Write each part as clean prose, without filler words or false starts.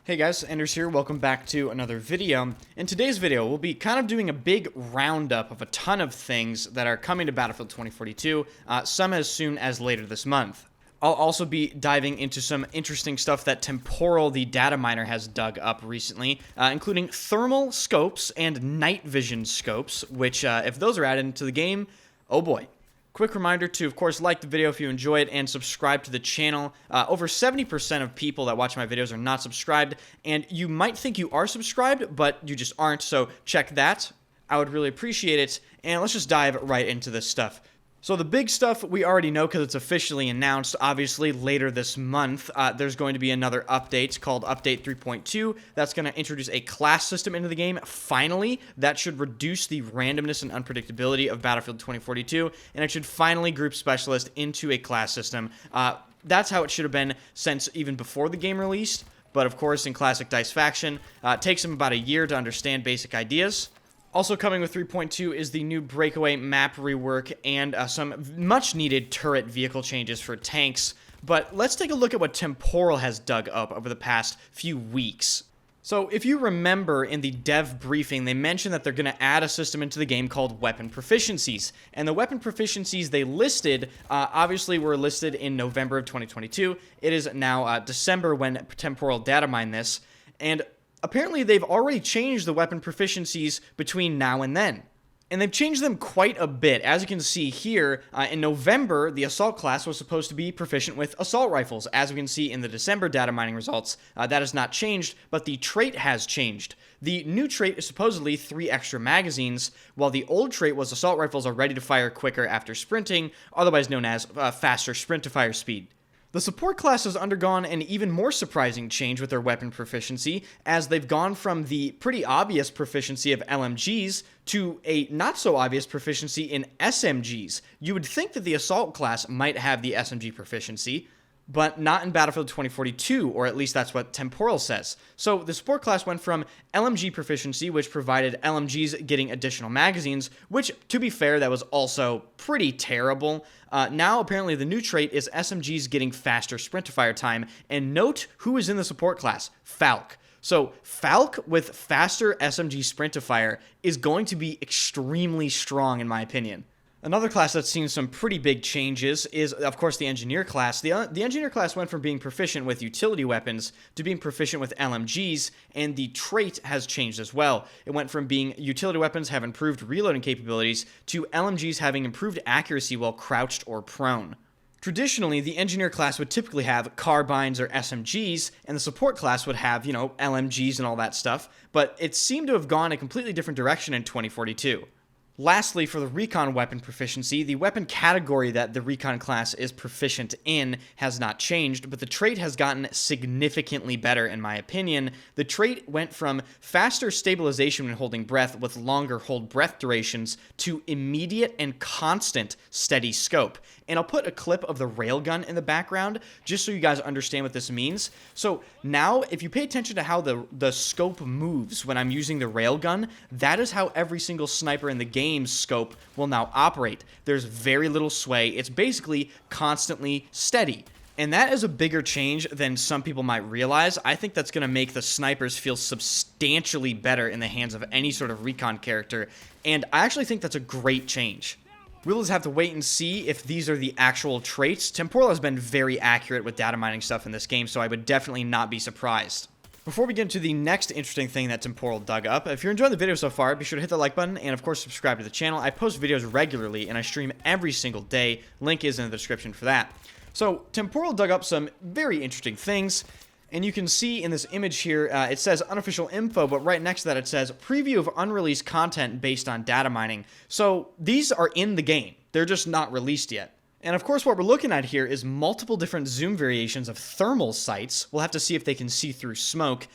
Hey guys, Anders here, welcome back to another video. In today's video, we'll be kind of doing a big roundup of a ton of things that are coming to Battlefield 2042, some as soon as later this month. I'll also be diving into some interesting stuff that Temporal, the data miner, has dug up recently, including thermal scopes and night vision scopes, which, if those are added into the game, oh boy. Quick reminder to, of course, like the video if you enjoy it and subscribe to the channel. Over 70% of people that watch my videos are not subscribed, and you might think you are subscribed, but you just aren't, so check that. I would really appreciate it, and let's just dive right into this stuff. So the big stuff we already know because it's officially announced. Obviously, later this month, there's going to be another update called Update 3.2 that's going to introduce a class system into the game. Finally, that should reduce the randomness and unpredictability of Battlefield 2042, and it should finally group Specialist into a class system. That's how it should have been since even before the game released, but of course, in classic DICE fashion, it takes them about a year to understand basic ideas. Also coming with 3.2 is the new breakaway map rework and some much-needed turret vehicle changes for tanks. But let's take a look at what Temporal has dug up over the past few weeks. So if you remember in the dev briefing, they mentioned that they're going to add a system into the game called weapon proficiencies. And the weapon proficiencies they listed, obviously were listed in November of 2022. It is now December when Temporal data mined this. And apparently, they've already changed the weapon proficiencies between now and then. And they've changed them quite a bit. As you can see here, in November, the Assault class was supposed to be proficient with assault rifles. As we can see in the December data mining results, that has not changed, but the trait has changed. The new trait is supposedly 3 extra magazines, while the old trait was assault rifles are ready to fire quicker after sprinting, otherwise known as faster sprint-to-fire speed. The support class has undergone an even more surprising change with their weapon proficiency, as they've gone from the pretty obvious proficiency of LMGs to a not-so-obvious proficiency in SMGs. You would think that the Assault class might have the SMG proficiency, but not in Battlefield 2042, or at least that's what Temporal says. So the support class went from LMG proficiency, which provided LMGs getting additional magazines, which, to be fair, that was also pretty terrible. Now, apparently, the new trait is SMGs getting faster sprint-to-fire time, and note who is in the support class, Falk. So Falk with faster SMG sprint-to-fire is going to be extremely strong, in my opinion. Another class that's seen some pretty big changes is, of course, the Engineer class. The Engineer class went from being proficient with utility weapons to being proficient with LMGs, and the trait has changed as well. It went from being utility weapons have improved reloading capabilities to LMGs having improved accuracy while crouched or prone. Traditionally, the Engineer class would typically have carbines or SMGs, and the Support class would have, LMGs and all that stuff, but it seemed to have gone a completely different direction in 2042. Lastly, for the Recon weapon proficiency, the weapon category that the Recon class is proficient in has not changed, but the trait has gotten significantly better in my opinion. The trait went from faster stabilization when holding breath with longer hold breath durations to immediate and constant steady scope. And I'll put a clip of the railgun in the background just so you guys understand what this means. So now, if you pay attention to how the scope moves when I'm using the railgun, that is how every single sniper in the game's scope will now operate. There's very little sway. It's basically constantly steady. And that is a bigger change than some people might realize. I think that's going to make the snipers feel substantially better in the hands of any sort of recon character. And I actually think that's a great change. We'll just have to wait and see if these are the actual traits. Temporal has been very accurate with data mining stuff in this game, so I would definitely not be surprised. Before we get into the next interesting thing that Temporal dug up, if you're enjoying the video so far, be sure to hit the like button and, of course, subscribe to the channel. I post videos regularly, and I stream every single day. Link is in the description for that. So, Temporal dug up some very interesting things. And you can see in this image here, it says unofficial info, but right next to that it says preview of unreleased content based on data mining. So these are in the game. They're just not released yet. And of course, what we're looking at here is multiple different zoom variations of thermal sights. We'll have to see if they can see through smoke.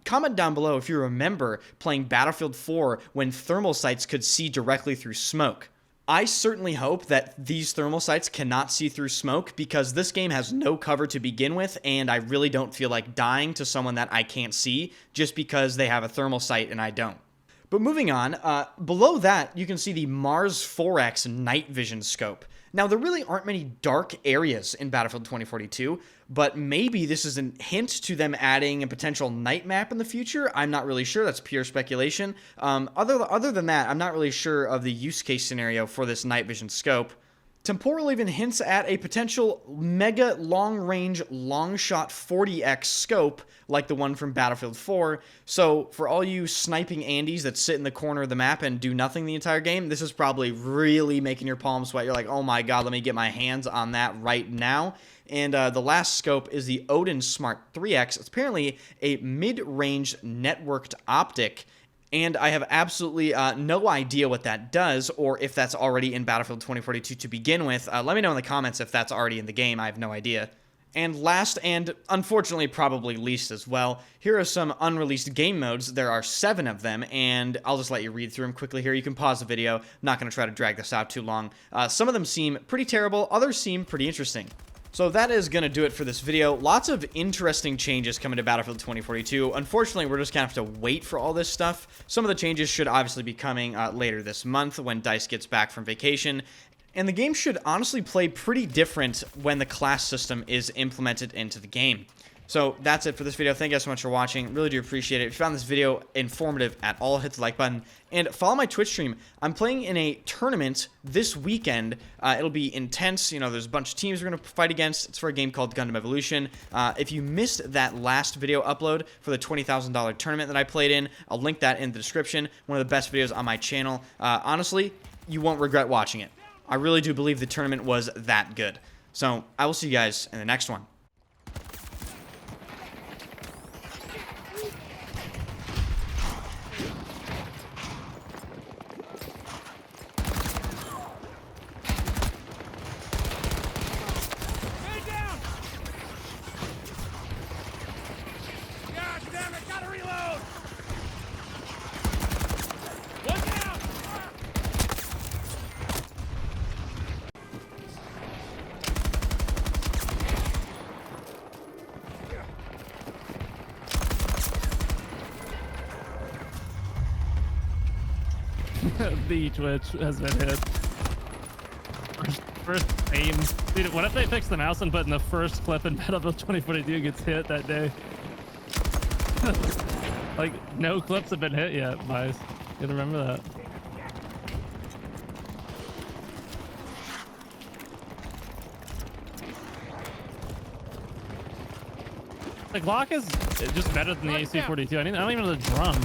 Comment down below if you remember playing Battlefield 4 when thermal sights could see directly through smoke. I certainly hope that these thermal sights cannot see through smoke because this game has no cover to begin with, and I really don't feel like dying to someone that I can't see just because they have a thermal sight and I don't. But moving on, below that, you can see the Mars 4X night vision scope. Now, there really aren't many dark areas in Battlefield 2042, but maybe this is a hint to them adding a potential night map in the future. I'm not really sure. That's pure speculation. Other than that, I'm not really sure of the use case scenario for this night vision scope. Temporal even hints at a potential mega long-range, long-shot 40x scope like the one from Battlefield 4. So for all you sniping Andes that sit in the corner of the map and do nothing the entire game, this is probably really making your palms sweat. You're like, oh my god, let me get my hands on that right now. And the last scope is the Odin Smart 3X. It's apparently a mid-range networked optic. And I have absolutely no idea what that does, or if that's already in Battlefield 2042 to begin with. Let me know in the comments if that's already in the game. I have no idea. And last, and unfortunately probably least as well, here are some unreleased game modes. There are 7 of them, and I'll just let you read through them quickly here. You can pause the video. I'm not going to try to drag this out too long. Some of them seem pretty terrible. Others seem pretty interesting. So that is going to do it for this video. Lots of interesting changes coming to Battlefield 2042. Unfortunately, we're just going to have to wait for all this stuff. Some of the changes should obviously be coming later this month when DICE gets back from vacation. And the game should honestly play pretty different when the class system is implemented into the game. So that's it for this video. Thank you guys so much for watching. Really do appreciate it. If you found this video informative at all, hit the like button and follow my Twitch stream. I'm playing in a tournament this weekend. It'll be intense. You know, there's a bunch of teams we're going to fight against. It's for a game called Gundam Evolution. If you missed that last video upload for the $20,000 tournament that I played in, I'll link that in the description. One of the best videos on my channel. Honestly, you won't regret watching it. I really do believe the tournament was that good. So I will see you guys in the next one. The Twitch has been hit. First aim. Dude, what if they fix the mouse and put in the first clip in Battlefield 2042 gets hit that day? Like, no clips have been hit yet, guys. You gotta remember that. The Glock is just better than the AC-42. I don't even know the drum.